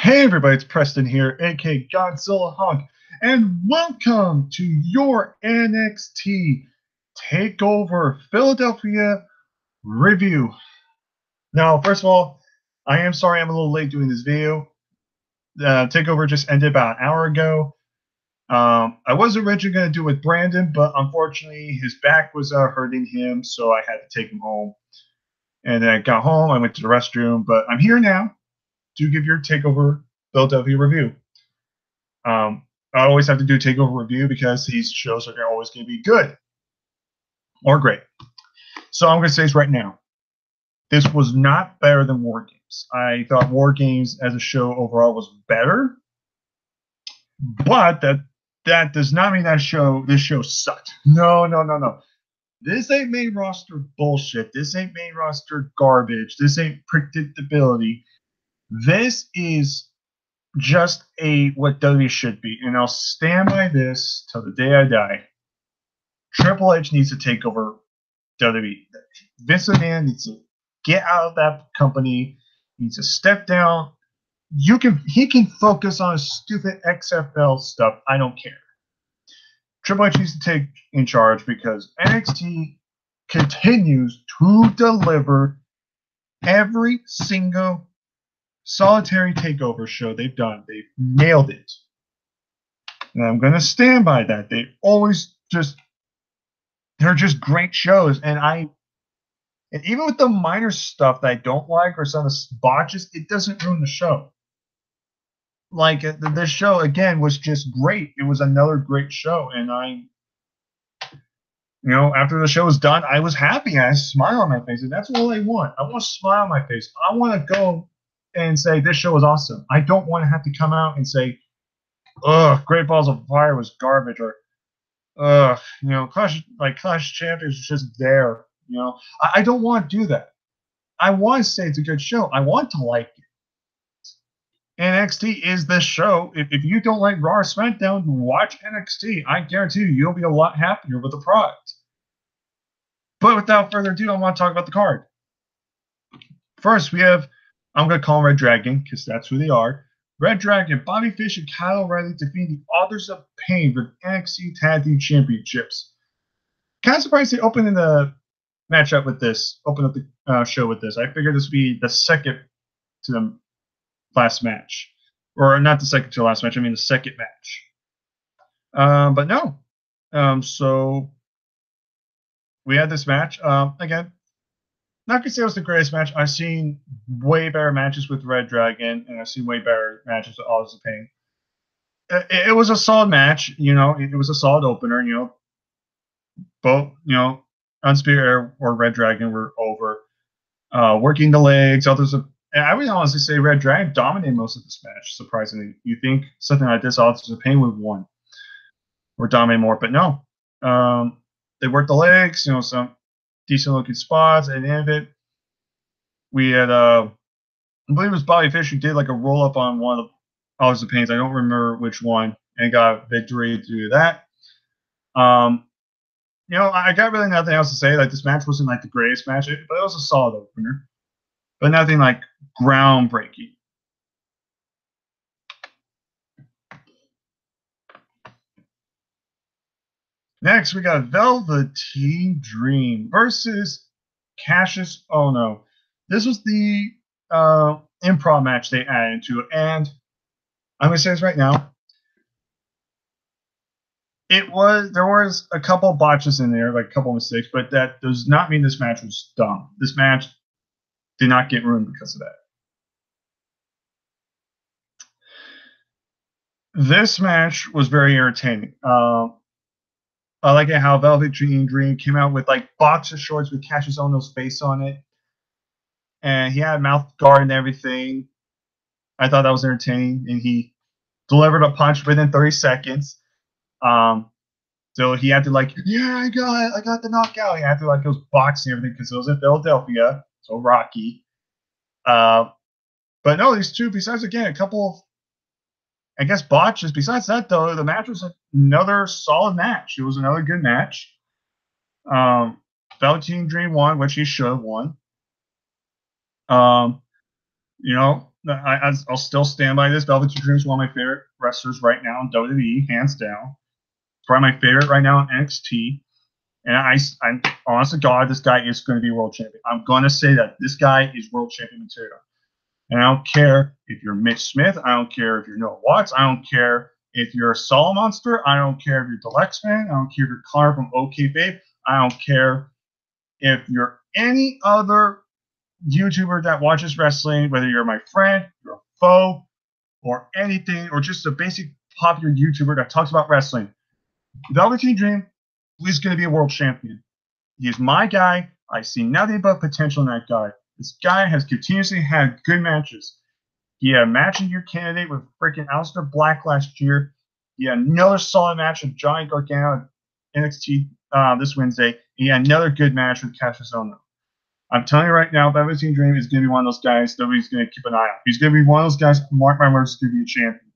Hey everybody, it's Preston here, aka Godzilla Hawk, and welcome to your NXT Takeover Philadelphia review. Now, first of all, I am sorry I'm a little late doing this video. Takeover just ended about an hour ago. I was originally going to do it with Brandon, but unfortunately his back was hurting him, so I had to take him home. And then I got home, I went to the restroom, but I'm here now to give your Takeover Philadelphia review. I always have to do a Takeover review because these shows are always going to be good or great. So I'm going to say this right now. This was not better than War Games. I thought War Games as a show overall was better, but that does not mean this show sucked. No. This ain't main roster bullshit. This ain't main roster garbage. This ain't predictability. This is just what WWE should be, and I'll stand by this till the day I die. Triple H needs to take over WWE. Vince McMahon needs to get out of that company. He needs to step down. He can focus on his stupid XFL stuff. I don't care. Triple H needs to take in charge because NXT continues to deliver every single solitary takeover show they've done. They've nailed it. And I'm going to stand by that. They're just great shows. And even with the minor stuff that I don't like or some of the botches, it doesn't ruin the show. Like, this show, again, was just great. It was another great show. And after the show was done, I was happy. I had a smile on my face. And that's all I want. I want a smile on my face. I want to go and say this show was awesome. I don't want to have to come out and say, "Ugh, Great Balls of Fire was garbage," or Clash Champions was just there. I don't want to do that. I want to say it's a good show. I want to like it. NXT is this show. If you don't like Raw or SmackDown, watch NXT. I guarantee you'll be a lot happier with the product. But without further ado, I want to talk about the card. First, we have, I'm going to call them Red Dragon because that's who they are. Red Dragon, Bobby Fish, and Kyle O'Reilly defeat the Authors of Pain for the NXT Tag Team Championships. Kind of surprised they opened the matchup with this, open up the show with this. I figured this would be the second to the last match. Or not the second to the last match, I mean the second match. But no. So we had this match. Again, not gonna say it was the greatest match. I've seen way better matches with Red Dragon, and I've seen way better matches with Authors of Pain. It was a solid match, it was a solid opener, both, Undisputed or Red Dragon were over. Working the legs, I would honestly say Red Dragon dominated most of this match, surprisingly. You think something like this, Authors of Pain would have won or dominate more, but no. They worked the legs, some decent looking spots, and in it, we had I believe it was Bobby Fish who did like a roll up on one of the Authors of Pains. I don't remember which one, and got a victory due to that. I got really nothing else to say. Like, this match wasn't like the greatest match, but it was a solid opener, but nothing like groundbreaking. Next, we got Velveteen Dream versus Cassius Ohno. This was the improv match they added into it, and I'm going to say this right now. There was a couple botches in there, like a couple mistakes, but that does not mean this match was dumb. This match did not get ruined because of that. This match was very entertaining. I like it how Velveteen Dream came out with like boxer shorts with Cassius Ohno's face on it, and he had a mouth guard and everything. I thought that was entertaining, and he delivered a punch within 30 seconds. So he had to I got the knockout. He had to go boxing and everything because it was in Philadelphia, so Rocky. But no, these two, besides again a couple of, I guess, botches. Besides that, though, the match was another solid match. It was another good match. Velveteen Dream won, which he should have won. I'll still stand by this. Velveteen Dream is one of my favorite wrestlers right now in WWE, hands down. Probably my favorite right now in NXT. And I'm honest to God, this guy is going to be world champion. I'm going to say that this guy is world champion material. And I don't care if you're Mitch Smith. I don't care if you're Noah Watts. I don't care if you're a Solo Monster. I don't care if you're Deluxe Man. I don't care if you're Connor from OK Babe. I don't care if you're any other YouTuber that watches wrestling, whether you're my friend, you're a foe, or anything, or just a basic popular YouTuber that talks about wrestling. Velveteen Dream is going to be a world champion. He's my guy. I see nothing but potential in that guy. This guy has continuously had good matches. He had a match in your candidate with freaking Aleister Black last year. He had another solid match with Johnny Gargano at NXT this Wednesday. He had another good match with Cassius Ohno. I'm telling you right now, Velveteen Dream is going to be one of those guys that nobody's going to keep an eye on. He's going to be one of those guys, mark my words, going to be a champion,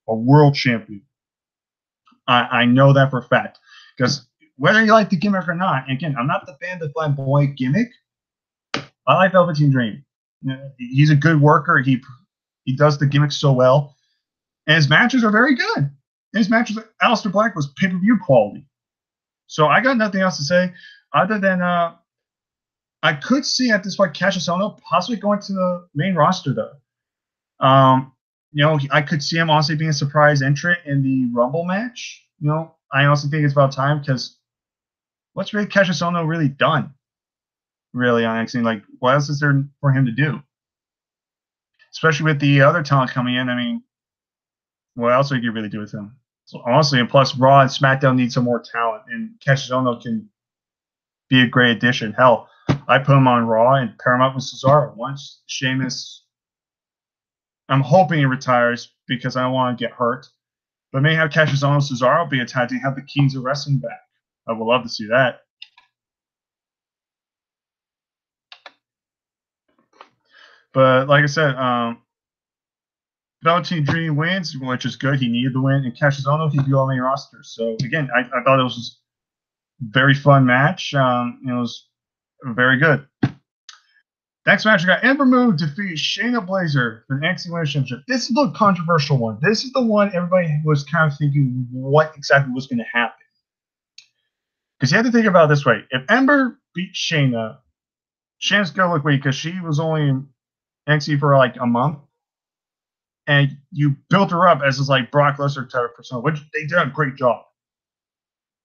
a world champion. I know that for a fact. Because whether you like the gimmick or not, again, I'm not the fan of the flamboyant gimmick. I like Velveteen Dream. He's a good worker. He does the gimmick so well. And his matches are very good. His matches with Aleister Black was pay-per-view quality. So I got nothing else to say other than I could see at this point Cassius Ohno possibly going to the main roster, though. I could see him honestly being a surprise entrant in the Rumble match. I honestly think it's about time because what's really Cassius Ohno really done? Really, on NXT, like what else is there for him to do? Especially with the other talent coming in. I mean, what else would you really do with him? So honestly, and plus Raw and SmackDown need some more talent, and Cassius Ohno can be a great addition. Hell, I put him on Raw and pair him up with Cesaro. Once Sheamus, I'm hoping he retires because I don't want to get hurt. But maybe have Cassius Ohno and Cesaro be a tag team, have the Kings of Wrestling back. I would love to see that. But like I said, Velveteen Dream wins, which is good. He needed the win. And Cassius Ohno, he'd be on the main roster. So again, I thought it was a very fun match. It was very good. Next match, we got Ember Moon defeat Shayna Baszler for the NXT Women's Championship. This is the controversial one. This is the one everybody was kind of thinking what exactly was going to happen. Because you have to think about it this way. If Ember beat Shayna, Shayna's going to look weak because she was only in NXT for like a month. And you built her up as this like Brock Lesnar type of persona, which they did a great job.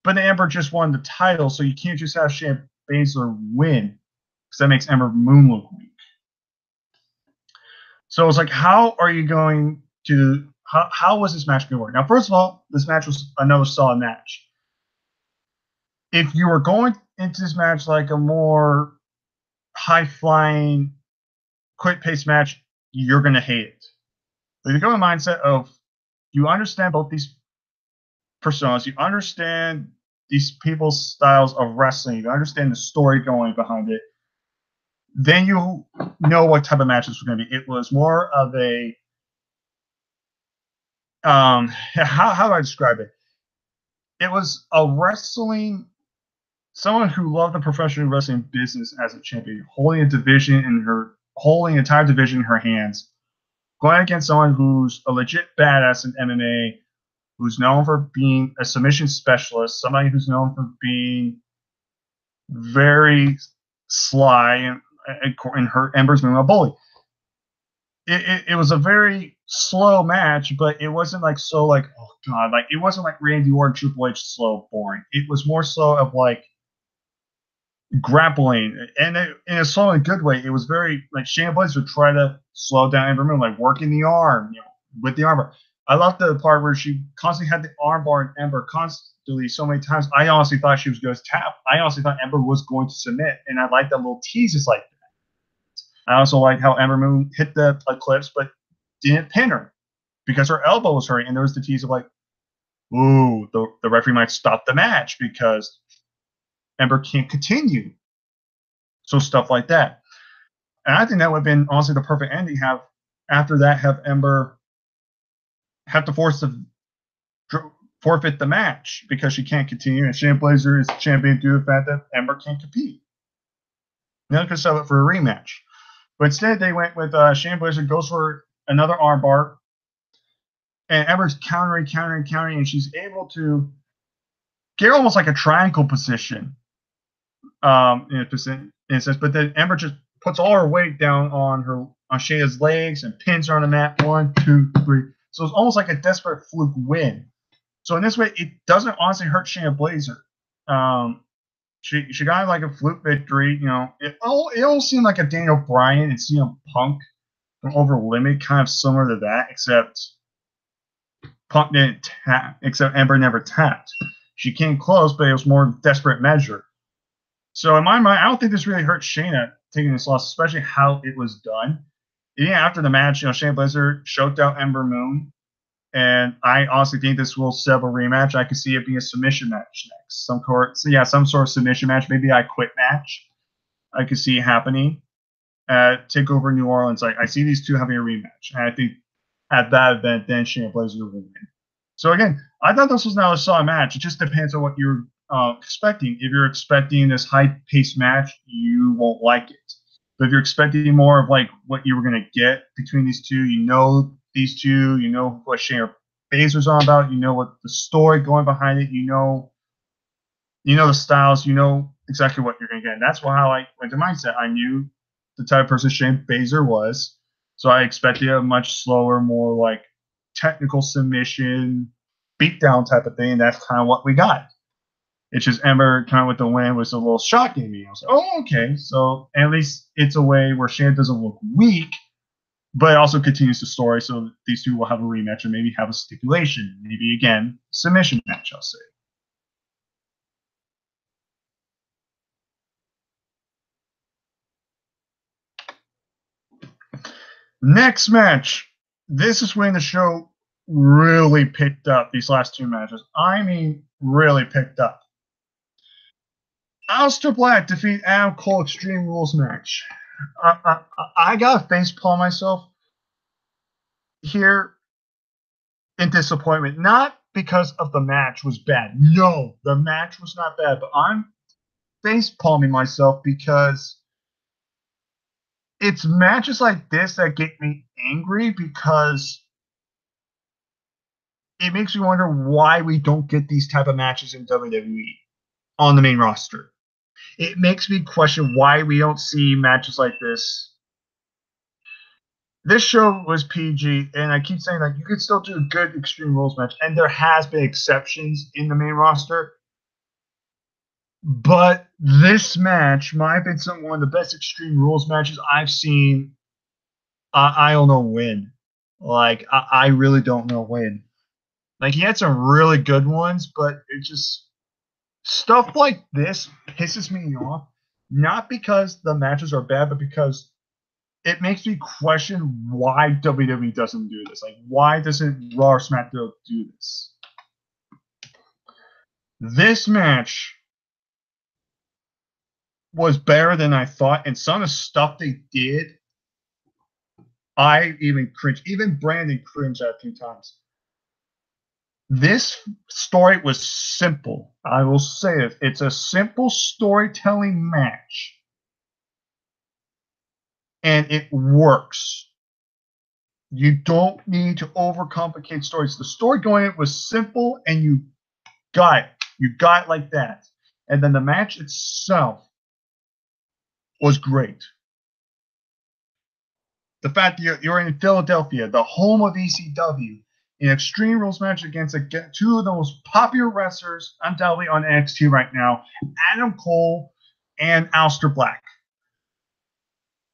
But Ember just won the title, so you can't just have Shayna Baszler win. Because that makes Ember Moon look weak. So it's like, how are you going to how was this match going to work? Now, first of all, this match was another solid match. If you were going into this match like a more high-flying, quick-paced match, you're going to hate it. But if you go in the mindset of you understand both these personas, you understand these people's styles of wrestling, you understand the story going behind it, then you know what type of match this was going to be. It was more of a how do I describe it? It was a someone who loved the professional wrestling business as a champion, holding an entire division in her hands, going against someone who's a legit badass in MMA, who's known for being a submission specialist, somebody who's known for being very sly and her Ember's being a bully. It was a very slow match, but it wasn't like so like, oh god, like it wasn't like Randy Orton, Triple H slow, boring. It was more so of like grappling, and in a slow and good way. It was very like Shayna Baszler would try to slow down Ember Moon, like working the arm, with the armbar. I love the part where she constantly had the armbar and Ember constantly so many times. I honestly thought she was going to tap. I honestly thought Ember was going to submit, and I like that little teases like that. I also like how Ember Moon hit the Eclipse, but didn't pin her because her elbow was hurting, and there was the tease of like, ooh, the referee might stop the match because Ember can't continue. So stuff like that. And I think that would have been honestly the perfect ending. Have Ember have to forfeit the match because she can't continue, and Shayna Baszler is champion due to the fact that Ember can't compete. Now they could sell it for a rematch. But instead, they went with Shayna Baszler goes for another armbar, and Ember's countering, and she's able to get almost like a triangle position. In a sense, but then Ember just puts all her weight down on Shayna's legs and pins her on the mat. 1, 2, 3. So it's almost like a desperate fluke win. So in this way, it doesn't honestly hurt Shayna Baszler. She got like a fluke victory. You know, it all seemed like a Daniel Bryan and CM Punk from Over Limit, kind of similar to that, except Punk didn't tap, except Ember never tapped. She came close, but it was more desperate measure. So in my mind, I don't think this really hurt Shayna taking this loss, especially how it was done. Even after the match, Shayna Baszler choked out Ember Moon, and I honestly think this will set up a rematch. I could see it being a submission match next, some sort of submission match, maybe a quit match. I could see it happening at Takeover New Orleans. I see these two having a rematch, and I think at that event, then Shayna Baszler will win. So again, I thought this was not a solid match. It just depends on what you're expecting. If you're expecting this high-paced match, you won't like it. But if you're expecting more of like what you were going to get between these two, these two, what Shayna Baszler's on about, what the story going behind it, the styles, exactly what you're going to get. And that's how I went to mindset. I knew the type of person Shayna Baszler was, so I expected a much slower, more like technical submission, beatdown type of thing. And that's kind of what we got. It's just Ember kind of with the win was a little shocking to me. I was like, oh, okay. So at least it's a way where Shayna doesn't look weak, but it also continues the story. So these two will have a rematch and maybe have a stipulation. Maybe, again, submission match, I'll say. Next match. This is when the show really picked up, these last two matches. I mean, really picked up. Aleister Black defeat Adam Cole Extreme Rules match. I got to facepalm myself here in disappointment. Not because of the match was bad. No, the match was not bad. But I'm facepalming myself because it's matches like this that get me angry, because it makes me wonder why we don't get these type of matches in WWE on the main roster. It makes me question why we don't see matches like this. This show was PG, and I keep saying that you could still do a good Extreme Rules match, and there has been exceptions in the main roster. But this match might have been one of the best Extreme Rules matches I've seen. I don't know when. Like, I really don't know when. Like, he had some really good ones, but it just... Stuff like this pisses me off. Not because the matches are bad, but because it makes me question why WWE doesn't do this. Like, why doesn't Raw or SmackDown do this? This match was better than I thought, and some of the stuff they did, I even cringed. Even Brandon cringed a few times. This story was simple. I will say it. It's a simple storytelling match. And it works. You don't need to overcomplicate stories. The story going in was simple, and you got it. You got it like that. And then the match itself was great. The fact that you're in Philadelphia, the home of ECW, in Extreme Rules match against two of the most popular wrestlers undoubtedly on NXT right now, Adam Cole and Aleister Black.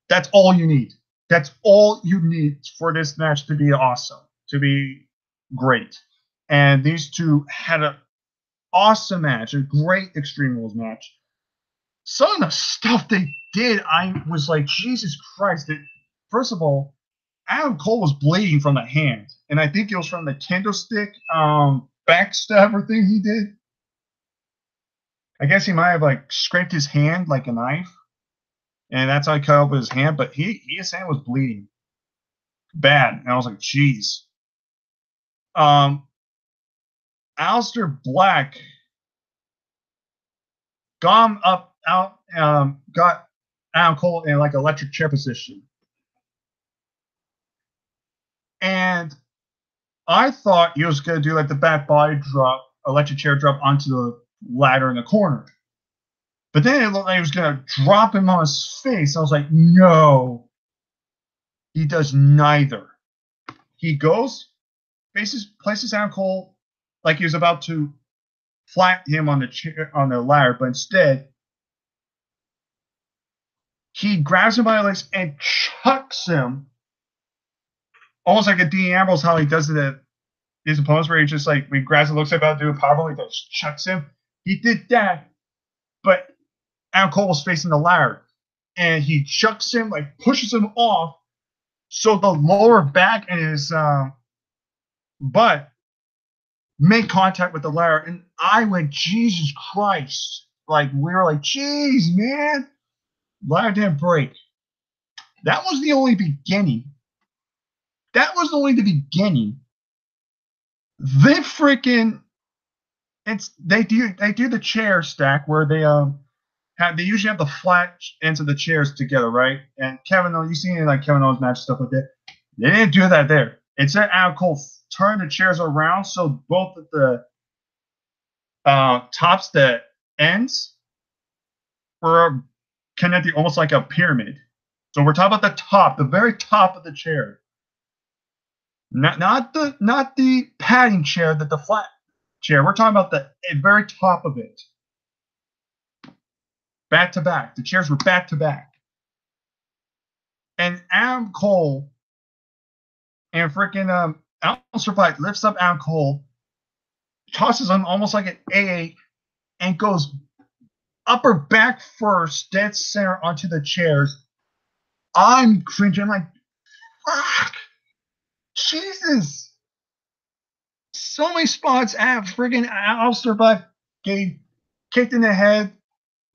That's all you need. That's all you need for this match to be awesome, to be great. And these two had an awesome match, a great Extreme Rules match. Some of the stuff they did, I was like, Jesus Christ. First of all, Adam Cole was bleeding from the hand. And I think it was from the candlestick backstabber thing he did. I guess he might have like scraped his hand like a knife. And that's how he cut open his hand. But his hand was bleeding bad. And I was like, geez. Aleister Black got Adam Cole in like electric chair position. And I thought he was going to do like the back body drop, electric chair drop onto the ladder in the corner. But then it looked like he was going to drop him on his face. I was like, no. He does neither. He goes, places Adam Cole like he was about to flat him on the chair, on the ladder, but instead he grabs him by the legs and chucks him, almost like a Dean Ambrose, how he does it at his opponents, where he just like when he grabs and looks like about to do a powerbomb, he just chucks him. He did that, but Adam Cole was facing the ladder, and he chucks him, like pushes him off, so the lower back and his butt make contact with the ladder, and I went, Jesus Christ! Like we were like, jeez, man, ladder didn't break. That was the only beginning. That was only the beginning. They freaking they do the chair stack where they usually have the flat ends of the chairs together, right? And Kevin Owens, you seen like Kevin Owens match stuff like that. They didn't do that there. Instead, Adam Cole turned the chairs around so both of the tops, the ends, were connected almost like a pyramid. So we're talking about the top, the very top of the chair. Not the padding chair, the flat chair. We're talking about the very top of it. Back to back. The chairs were back to back. And Adam Cole and freaking Aleister Black lifts up Adam Cole, tosses him almost like an AA, and goes upper back first, dead center onto the chairs. I'm cringing. I'm like, fuck. Jesus. So many spots at friggin' Aleister Black getting kicked in the head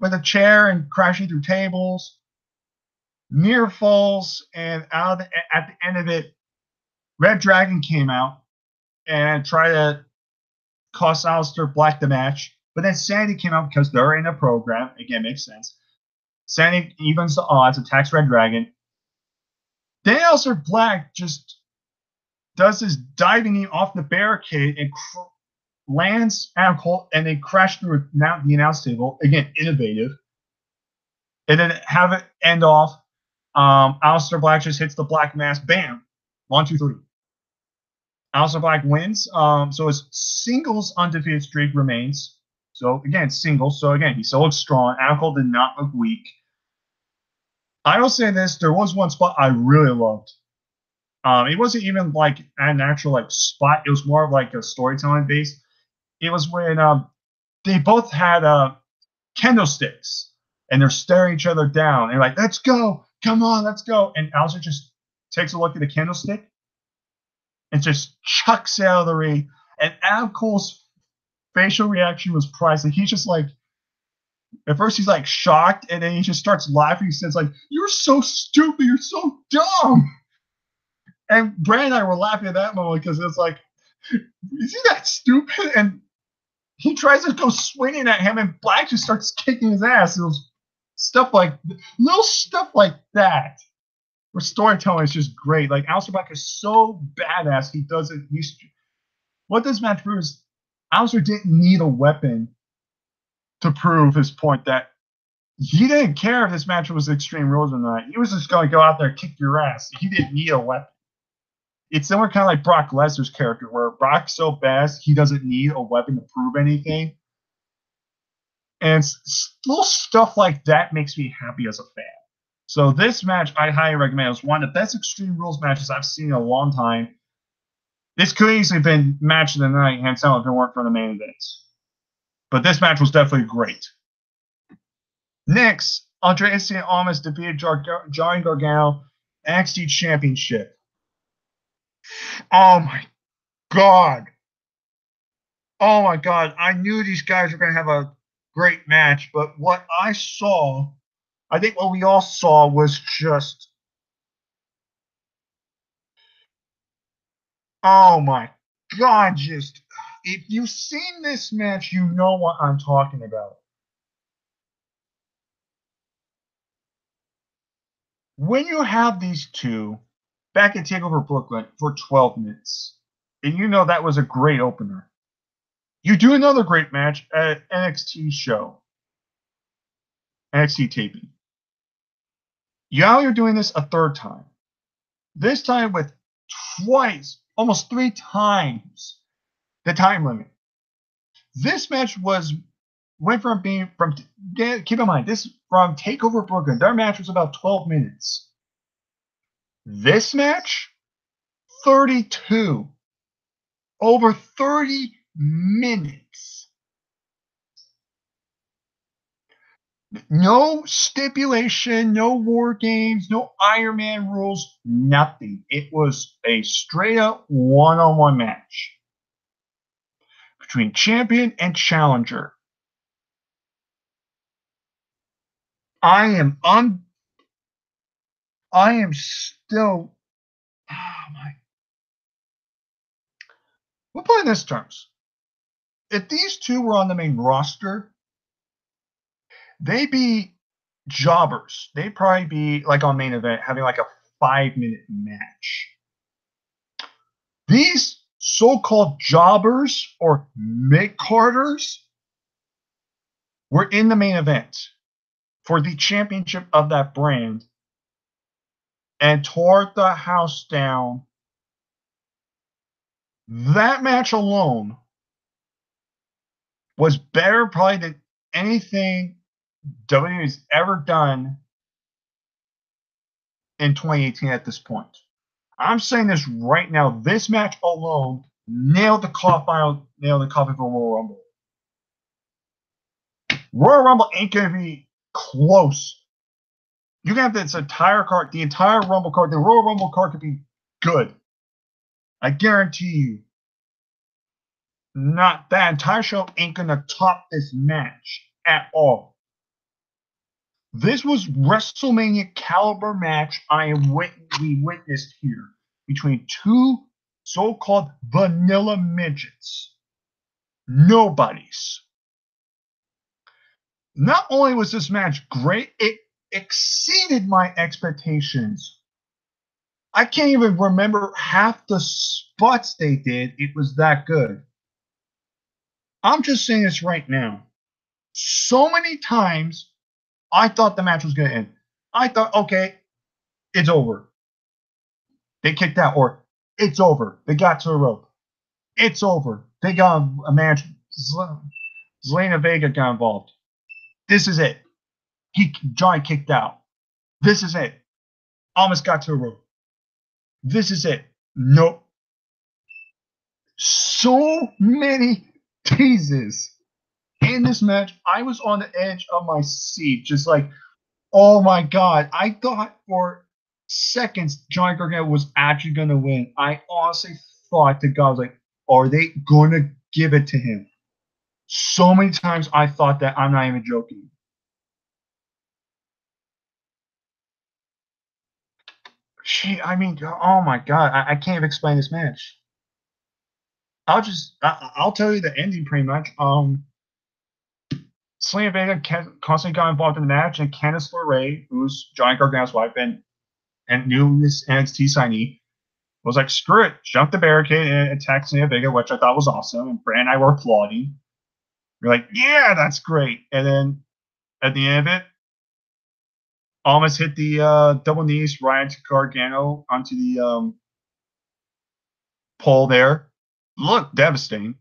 with a chair and crashing through tables, near falls, and at the end of it, Red Dragon came out and tried to cost Aleister Black the match. But then Sandy came out because they're in a program. Again, makes sense. Sandy evens the odds, attacks Red Dragon. Then Aleister Black just does this diving knee off the barricade and lands Adam Cole and then crash through the announce table. Again, innovative. And then have it end off. Aleister Black just hits the Black Mass. Bam. 1, 2, 3. Aleister Black wins. So his singles undefeated streak remains. So again, singles. So again, he still looks strong. Adam Cole did not look weak. I will say this: there was one spot I really loved. It wasn't even like an actual like spot. It was more of like a storytelling base. It was when they both had kendo sticks and they're staring each other down and like, let's go, come on, let's go. And Aleister just takes a look at the kendo stick and just chucks it out of the ring. And Adam Cole's facial reaction was priceless. He's just like, at first he's like shocked, and then he just starts laughing. He says like, "You're so stupid. You're so dumb." And Brad and I were laughing at that moment because it's like, is he that stupid? And he tries to go swinging at him, and Black just starts kicking his ass. It was little stuff like that, where storytelling is just great. Like Aleister Black is so badass. He does it. What this match proves, Aleister didn't need a weapon to prove his point that he didn't care if this match was Extreme Rules or not. He was just going to go out there and kick your ass. He didn't need a weapon. It's similar kind of like Brock Lesnar's character, where Brock's so bad he doesn't need a weapon to prove anything. And little stuff like that makes me happy as a fan. So this match, I highly recommend. It was one of the best Extreme Rules matches I've seen in a long time. This could easily have been match of the night, hands down, if it weren't for the main events. But this match was definitely great. Next, Andreas St. Almas defeated Johnny Gargano NXT Championship. Oh my god. Oh my god. I knew these guys were going to have a great match, but what I saw, I think what we all saw was just, oh my god, just, if you've seen this match, you know what I'm talking about. When you have these two back at Takeover Brooklyn for 12 minutes. And you know that was a great opener. You do another great match at NXT show. NXT taping. Now you're doing this a third time. This time with twice, almost 3 times the time limit. This match went from keep in mind, this from Takeover Brooklyn. Their match was about 12 minutes. This match, 32. Over 30 minutes. No stipulation, no war games, no Iron Man rules, nothing. It was a straight up one-on-one match between champion and challenger. I am still, we'll put it in this terms. If these two were on the main roster, they'd be jobbers. They'd probably be like on main event, having like a 5-minute match. These so-called jobbers or mid-carders were in the main event for the championship of that brand and tore the house down. That match alone was better probably than anything WWE has ever done in 2018 at this point. I'm saying this right now. This match alone nailed the coffin for Royal Rumble. Royal Rumble ain't going to be close. You can have this entire card, the entire Rumble card. The Royal Rumble card could be good. I guarantee you. Not that entire show ain't going to top this match at all. This was WrestleMania caliber match we witnessed here between two so-called vanilla midgets. Nobodies. Not only was this match great, it exceeded my expectations. I can't even remember half the spots they did. It was that good. I'm just saying this right now. So many times, I thought the match was going to end. I thought, okay, it's over. They kicked out, or it's over. They got to a rope. It's over. They got a match. Zelina Vega got involved. This is it. Johnny kicked out. This is it. Almost got to a rope. This is it. Nope. So many teases in this match. I was on the edge of my seat, just like, oh my god. I thought for seconds Johnny Gargano was actually going to win. I honestly thought to God, I was like, are they going to give it to him? So many times I thought that. I'm not even joking. I mean, oh my god, I can't even explain this match. I'll tell you the ending pretty much. Zelina Vega constantly got involved in the match, and Candice LeRae, who's Johnny Gargano's wife and newest NXT signee, was like, screw it, jumped the barricade and attacked Zelina Vega, which I thought was awesome. And Brand and I were applauding. We're like, yeah, that's great. And then at the end of it, almost hit the double knees right into Gargano onto the pole there. Looked devastating.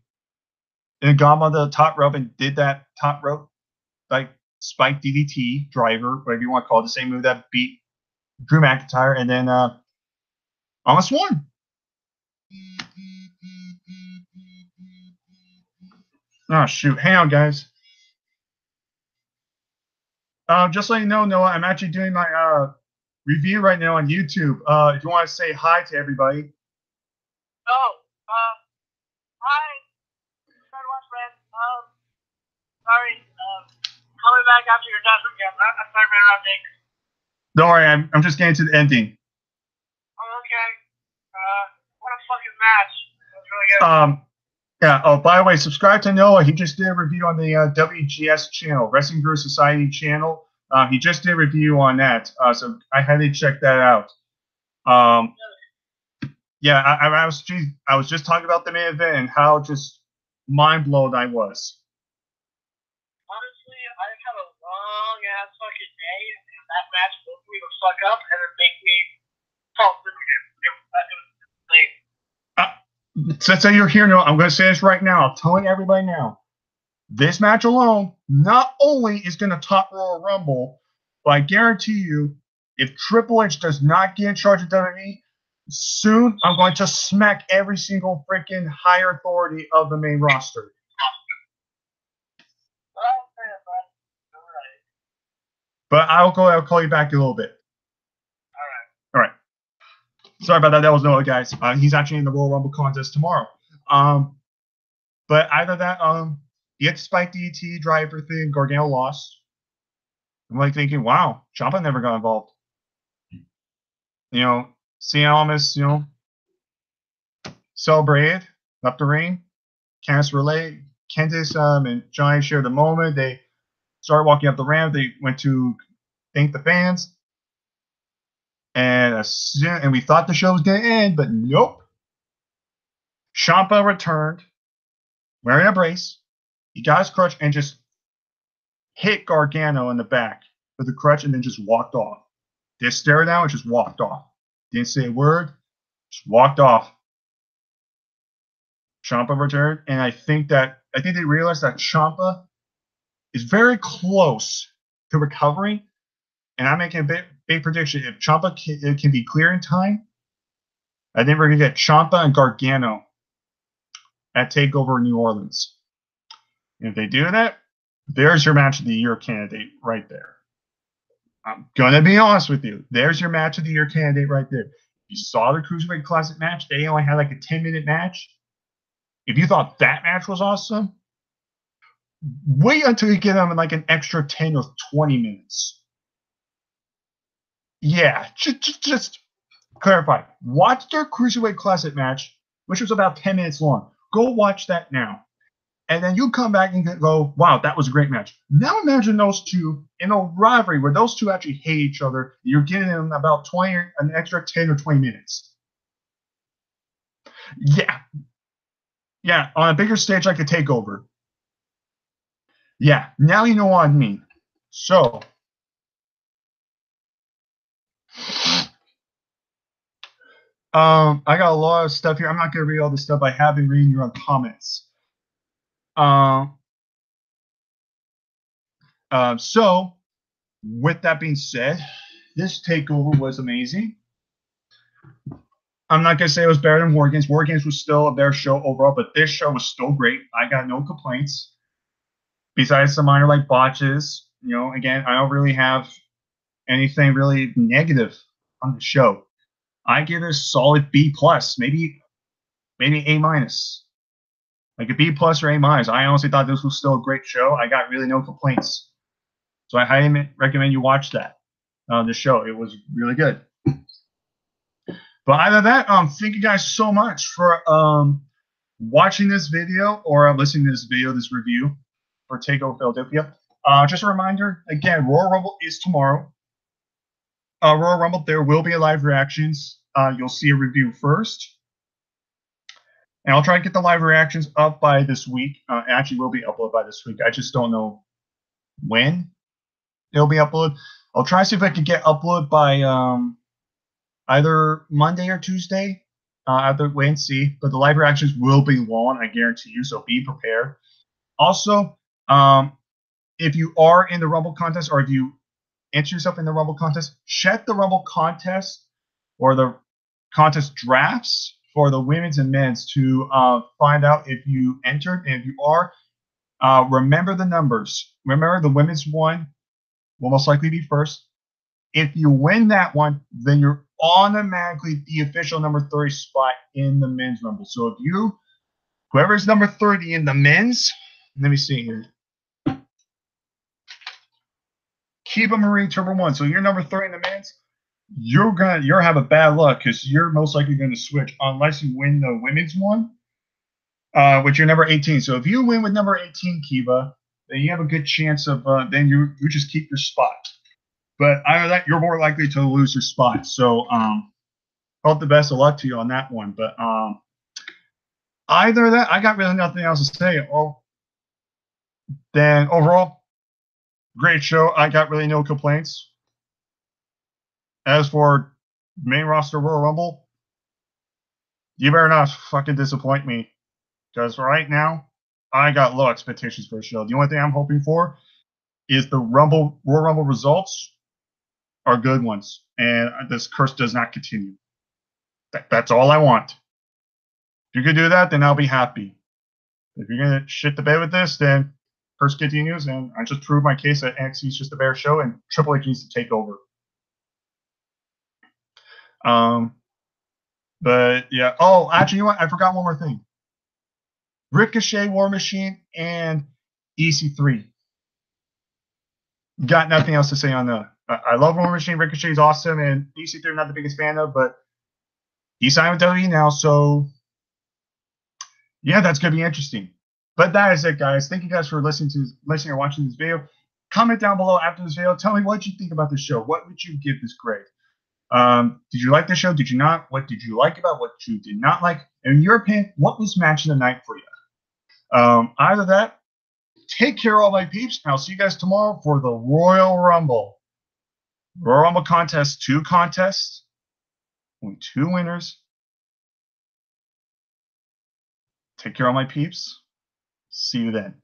And got him on the top rope and did that top rope, like spike DDT, driver, whatever you want to call it, the same move that beat Drew McIntyre, and then almost won. Oh, shoot. Hang on, guys. Just so you know, Noah, I'm actually doing my review right now on YouTube. If you want to say hi to everybody. Oh, hi. Sorry, coming back after your death again. I'm sorry for interrupting. Don't worry, I'm just getting to the ending. Oh, okay. What a fucking match. That was really good. Yeah. Oh, by the way, subscribe to Noah. He just did a review on the WGS channel, Wrestling Guru Society channel. He just did a review on that. So I highly check that out. Yeah, I was just talking about the main event and how just mind blown I was. Honestly, I've had a long ass fucking day, and that match woke me the fuck up and it made me fall asleep again. Since you're here now, I'm going to say this right now. I'm telling everybody now. This match alone not only is going to top Royal Rumble, but I guarantee you, if Triple H does not get in charge of WWE, soon I'm going to smack every single freaking higher authority of the main roster. But I'll call you back in a little bit. All right. Sorry about that. That was Noah, guys. He's actually in the Royal Rumble contest tomorrow. But either that, he had Spike DT, driver thing, Gargano lost. I'm like thinking, wow, Ciampa never got involved. You know, Cien Almas, celebrated, left the ring. Candice Relay, Candice and Johnny shared the moment. They started walking up the ramp. They went to thank the fans. And we thought the show was going to end, but nope. Ciampa returned, wearing a brace. He got his crutch and just hit Gargano in the back with the crutch and then just walked off. Didn't stare down and just walked off. Didn't say a word, just walked off. Ciampa returned, and I think they realized that Ciampa is very close to recovering. And I'm making a big prediction. If Ciampa can be clear in time, I think we're going to get Ciampa and Gargano at Takeover in New Orleans. And if they do that, there's your match of the year candidate right there. I'm going to be honest with you. There's your match of the year candidate right there. You saw the Cruiserweight Classic match. They only had like a 10-minute match. If you thought that match was awesome, wait until you get them in like an extra 10 or 20 minutes. Yeah, just clarify. Watch their Cruiserweight Classic match, which was about 10 minutes long. Go watch that now. And then you come back and go, wow, that was a great match. Now imagine those two in a rivalry where those two actually hate each other. You're getting them about an extra 10 or 20 minutes. Yeah. Yeah, on a bigger stage like a Takeover. Yeah, now you know what I mean. So, I got a lot of stuff here. I'm not going to read all the stuff I have been reading your comments. So, with that being said, this Takeover was amazing. I'm not going to say it was better than War Games. War Games was still a better show overall, but this show was still great. I got no complaints. Besides some minor like botches, again, I don't really have anything really negative on the show. I give it a solid B plus, maybe A minus, like a B plus or A minus. I honestly thought this was still a great show. I got really no complaints, so I highly recommend you watch that. The show, it was really good. But either that, thank you guys so much for watching this video or listening to this video, this review for Takeover Philadelphia. Just a reminder, again, Royal Rumble is tomorrow. Royal Rumble, there will be live reactions. You'll see a review first. And I'll try to get the live reactions up by this week. It actually will be uploaded by this week. I just don't know when it'll be uploaded. I'll try to see if I can get uploaded by either Monday or Tuesday. I have to wait and see. But the live reactions will be long, I guarantee you, so be prepared. Also, if you are in the Rumble contest or if you enter yourself in the Rumble contest, check the Rumble contest or the contest drafts for the women's and men's to find out if you entered. And if you are, remember the numbers. Remember the women's one will most likely be first. If you win that one, then you're automatically the official number 30 spot in the men's Rumble. So if whoever's number 30 in the men's, let me see here. Kiva Marie Turbo 1. So you're number 30 in the men's. You're have a bad luck because you're most likely going to switch unless you win the women's one, which you're number 18. So if you win with number 18, Kiva, then you have a good chance of then you just keep your spot. But either that, you're more likely to lose your spot. So hope the best of luck to you on that one. But either that, I got really nothing else to say. Oh, then overall, great show. I got really no complaints. As for main roster Royal Rumble, you better not fucking disappoint me. Because right now, I got low expectations for the show. The only thing I'm hoping for is the Royal Rumble results are good ones. And this curse does not continue. That's all I want. If you can do that, then I'll be happy. If you're going to shit the bed with this, then curse continues. And I just proved my case that NXT is just a better show and Triple H needs to take over. But yeah. Oh, actually, you know what? I forgot one more thing. Ricochet, War Machine, and EC3. Got nothing else to say on the. I love War Machine. Ricochet is awesome, and EC3 I'm not the biggest fan of, but he's signed with WWE now, so yeah, that's gonna be interesting. But that is it, guys. Thank you guys for listening or watching this video. Comment down below after this video. Tell me what you think about the show. What would you give this grade? Did you like the show? Did you not? What did you like about what you did not like? And in your opinion, what was match of the night for you? Either that, take care of all my peeps, and I'll see you guys tomorrow for the Royal Rumble. Royal Rumble contest, 2 contests, only 2 winners. Take care of all my peeps. See you then.